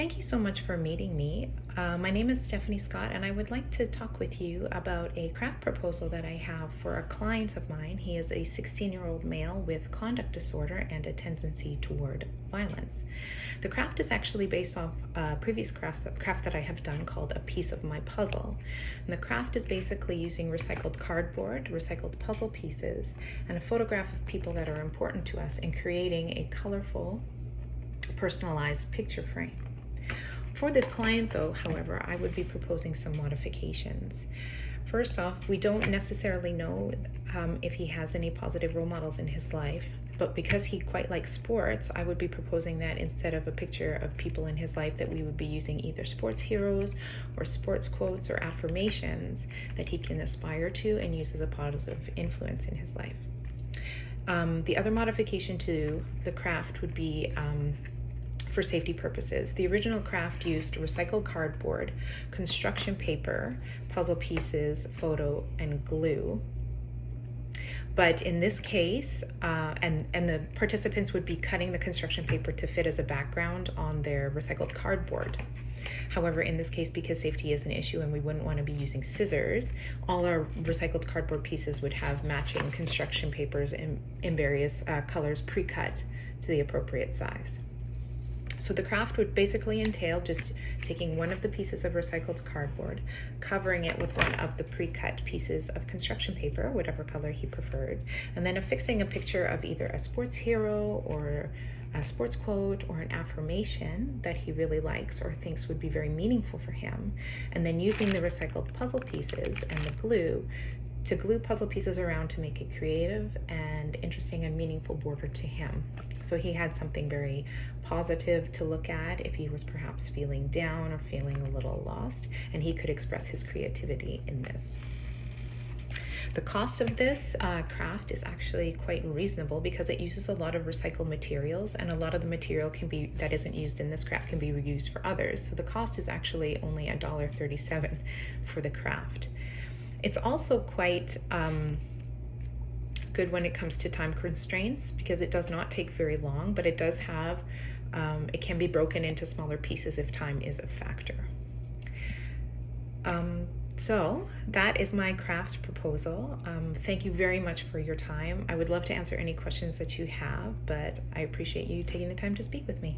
Thank you so much for meeting me. My name is Stephanie Scott, and I would like to talk with you about a craft proposal that I have for a client of mine. He is a 16-year-old male with conduct disorder and a tendency toward violence. The craft is actually based off a previous craft that I have done called A Piece of My Puzzle. And the craft is basically using recycled cardboard, recycled puzzle pieces, and a photograph of people that are important to us in creating a colorful, personalized picture frame. For this client though, however, I would be proposing some modifications. First off, we don't necessarily know if he has any positive role models in his life, but because he quite likes sports, I would be proposing that instead of a picture of people in his life, that we would be using either sports heroes or sports quotes or affirmations that he can aspire to and use as a positive influence in his life. The other modification to the craft would be for safety purposes. The original craft used recycled cardboard, construction paper, puzzle pieces, photo, and glue. But in this case, and the participants would be cutting the construction paper to fit as a background on their recycled cardboard. However, in this case, because safety is an issue and we wouldn't want to be using scissors, all our recycled cardboard pieces would have matching construction papers in various colors pre-cut to the appropriate size. So the craft would basically entail just taking one of the pieces of recycled cardboard, covering it with one of the pre-cut pieces of construction paper, whatever color he preferred, and then affixing a picture of either a sports hero or a sports quote or an affirmation that he really likes or thinks would be very meaningful for him, and then using the recycled puzzle pieces and the glue to glue puzzle pieces around to make a creative and interesting and meaningful border to him. So he had something very positive to look at if he was perhaps feeling down or feeling a little lost, and he could express his creativity in this. The cost of this craft is actually quite reasonable because it uses a lot of recycled materials, and a lot of the material that isn't used in this craft can be reused for others. So the cost is actually only $1.37 for the craft. It's also quite good when it comes to time constraints because it does not take very long, but it does have, it can be broken into smaller pieces if time is a factor. So that is my craft proposal. Thank you very much for your time. I would love to answer any questions that you have, but I appreciate you taking the time to speak with me.